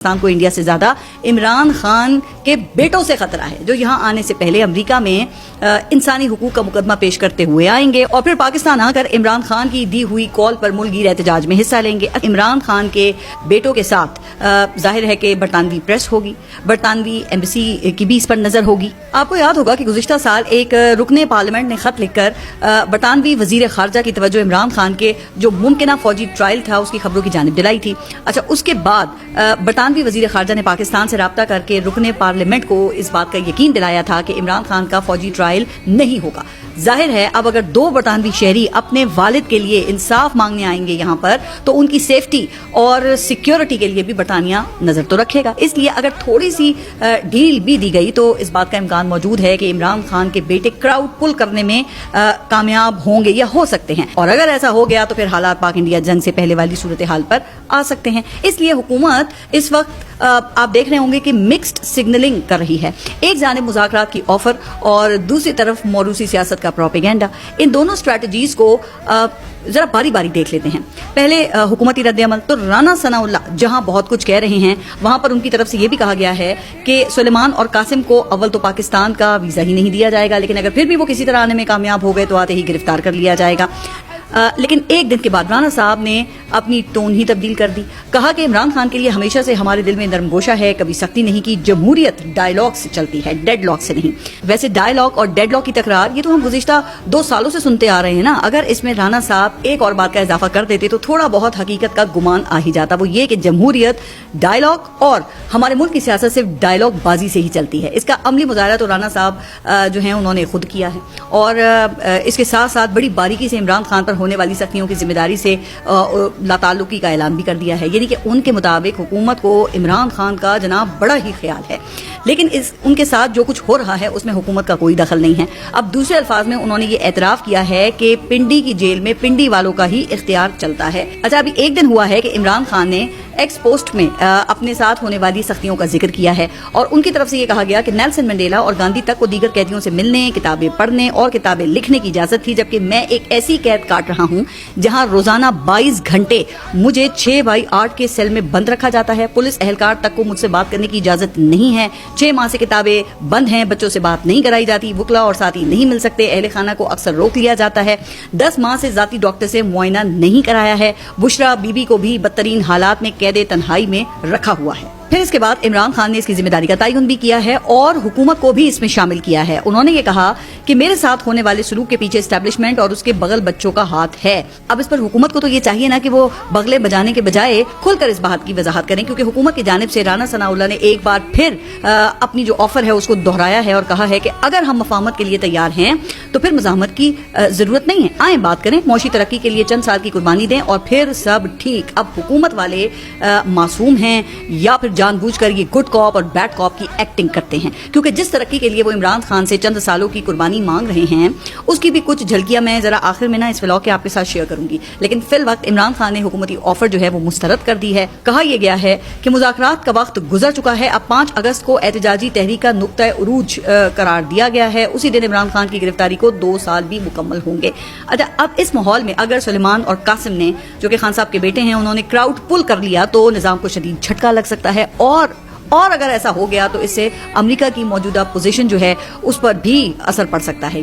پاکستان کو انڈیا سے زیادہ عمران خان کے بیٹوں سے خطرہ ہے، جو یہاں آنے سے پہلے امریکہ میں انسانی حقوق کا مقدمہ پیش کرتے ہوئے آئیں گے اور پھر پاکستان آ کر عمران خان کی دی ہوئی کال پر ملک احتجاج میں حصہ لیں گے۔ عمران خان کے بیٹوں کے ساتھ ظاہر ہے کہ برطانوی پریس ہوگی، برطانوی ایمبیسی کی بھی اس پر نظر ہوگی۔ آپ کو یاد ہوگا کہ گزشتہ سال ایک رکن پارلیمنٹ نے خط لکھ کر برطانوی وزیر خارجہ کی توجہ عمران خان کے جو ممکنہ فوجی ٹرائل تھا اس کی خبروں کی جانب دلائی تھی۔ اچھا، اس کے بعد برطانوی وزیر خارجہ نے پاکستان سے رابطہ کر کے رکن پارلیمنٹ کو اس بات کا یقین دلایا تھا کہ عمران خان کا فوجی ٹرائل نہیں ہوگا۔ ظاہر ہے اب اگر دو برطانوی شہری اپنے والد کے لیے انصاف مانگنے آئیں گے یہاں پر تو ان کی سیفٹی اور سیکیورٹی کے لیے بھی برطانیہ نظر تو رکھے گا۔ اس لیے اگر تھوڑی سی ڈیل بھی دی گئی تو اس بات کا امکان موجود ہے کہ عمران خان کے بیٹے کراؤڈ پل کرنے میں کامیاب ہوں گے یا ہو سکتے ہیں، اور اگر ایسا ہو گیا تو پھر حالات پاک انڈیا جنگ سے پہلے والی صورتحال پر آ سکتے ہیں۔ اس لیے حکومت اس وقت آپ دیکھ رہے ہوں گے کہ مکسڈ سگنلنگ کر رہی ہے، ایک جانب مذاکرات کی آفر اور دوسری طرف موروثی سیاست کا پروپیگنڈا۔ ان دونوں اسٹریٹجیز کو ذرا باری باری دیکھ لیتے ہیں۔ پہلے حکومتی رد عمل تو رانا ثناء اللہ جہاں بہت کچھ کہہ رہے ہیں وہاں پر ان کی طرف سے یہ بھی کہا گیا ہے کہ سلیمان اور قاسم کو اول تو پاکستان کا ویزا ہی نہیں دیا جائے گا، لیکن اگر پھر بھی وہ کسی طرح آنے میں کامیاب ہو گئے تو آتے ہی گرفتار کر لیا جائے گا۔ لیکن ایک دن کے بعد رانا صاحب نے اپنی ٹون ہی تبدیل کر دی، کہا کہ عمران خان کے لیے ہمیشہ سے ہمارے دل میں نرم گوشہ ہے، کبھی سختی نہیں کی، جمہوریت ڈائیلاگ سے چلتی ہے، ڈیڈ لاک سے نہیں۔ ویسے ڈائیلاگ اور ڈیڈ لاک کی تکرار یہ تو ہم گزشتہ 2 سالوں سے سنتے آ رہے ہیں نا، اگر اس میں رانا صاحب ایک اور بات کا اضافہ کر دیتے تو تھوڑا بہت حقیقت کا گمان آ ہی جاتا، وہ یہ کہ جمہوریت ڈائیلاگ اور ہمارے ملک کی سیاست صرف ڈائیلاگ بازی سے ہی چلتی ہے۔ اس کا عملی مظاہرہ تو رانا صاحب جو ہیں انہوں نے خود کیا ہے، اور اس کے ساتھ ساتھ بڑی باریکی سے عمران خان پر ہونے والی سختیوں کی ذمہ داری سے لا تعلقی کا اعلان بھی کر دیا ہے، یعنی کہ ان کے مطابق حکومت کو عمران خان کا جناب بڑا ہی خیال ہے، لیکن ان کے ساتھ جو کچھ ہو رہا ہے اس میں حکومت کا کوئی دخل نہیں ہے۔ اب دوسرے الفاظ میں انہوں نے یہ اعتراف کیا ہے کہ پنڈی کی جیل میں پنڈی والوں کا ہی اختیار چلتا ہے۔ اچھا، ابھی ایک دن ہوا ہے کہ عمران خان نے ایکس پوسٹ میں اپنے ساتھ ہونے والی سختیوں کا ذکر کیا ہے، اور ان کی طرف سے یہ کہا گیا کہ نیلسن منڈیلا اور گاندھی تک کو دیگر قیدیوں سے ملنے، کتابیں پڑھنے اور کتابیں لکھنے کی اجازت تھی، جبکہ میں ایک ایسی قید کاٹ رہا ہوں جہاں روزانہ 22 گھنٹے مجھے 6x8 کے سیل میں بند رکھا جاتا ہے، پولیس اہلکار تک کو مجھ سے بات کرنے کی اجازت نہیں ہے، 6 ماہ سے کتابیں بند ہیں، بچوں سے بات نہیں کرائی جاتی، وکلا اور ساتھی نہیں مل سکتے، اہل خانہ کو اکثر روک لیا جاتا ہے، 10 ماہ سے ذاتی ڈاکٹر سے معائنہ نہیں کرایا ہے، بشرا بی بی کو بھی بدترین حالات میں قید تنہائی میں رکھا ہوا ہے۔ پھر اس کے بعد عمران خان نے اس کی ذمہ داری کا تعین بھی کیا ہے اور حکومت کو بھی اس میں شامل کیا ہے۔ انہوں نے یہ کہا کہ میرے ساتھ ہونے والے سلوک کے پیچھے اسٹیبلشمنٹ اور اس کے بغل بچوں کا ہاتھ ہے۔ اب اس پر حکومت کو تو یہ چاہیے نا کہ وہ بغلے بجانے کے بجائے کھل کر اس بات کی وضاحت کریں، کیونکہ حکومت کی جانب سے رانا ثناء اللہ نے ایک بار پھر اپنی جو آفر ہے اس کو دہرایا ہے اور کہا ہے کہ اگر ہم مفاہمت کے لیے تیار ہیں تو پھر مزاحمت کی ضرورت نہیں ہے، آئیں بات کریں، معاشی ترقی کے لیے چند سال کی قربانی دیں اور پھر سب ٹھیک۔ اب حکومت والے معصوم ہیں یا پھر جان بوجھ کر یہ گڈ کاپ اور بیڈ کاپ کی ایکٹنگ کرتے ہیں، کیونکہ جس ترقی کے لیے وہ عمران خان سے چند سالوں کی قربانی مانگ رہے ہیں اس کی بھی کچھ جھلکیاں میں ذرا آخر میں نا اس ولاگ کے آپ کے ساتھ شیئر کروں گی، لیکن فی الوقت عمران خان نے حکومتی آفر جو ہے وہ مسترد کر دی ہے۔ کہا یہ گیا ہے کہ مذاکرات کا وقت گزر چکا ہے، اب 5 اگست کو احتجاجی تحریک کا نقطہ عروج قرار دیا گیا ہے، اسی دن عمران خان کی گرفتاری کو 2 سال بھی مکمل ہوں گے۔ اچھا، اب اس ماحول میں اگر سلیمان اور قاسم نے، جو کہ خان صاحب کے بیٹے ہیں، انہوں نے کراؤڈ پل کر لیا تو نظام کو شدید جھٹکا لگ سکتا ہے، اور اگر ایسا ہو گیا تو اس سے امریکہ کی موجودہ پوزیشن جو ہے اس پر بھی اثر پڑ سکتا ہے۔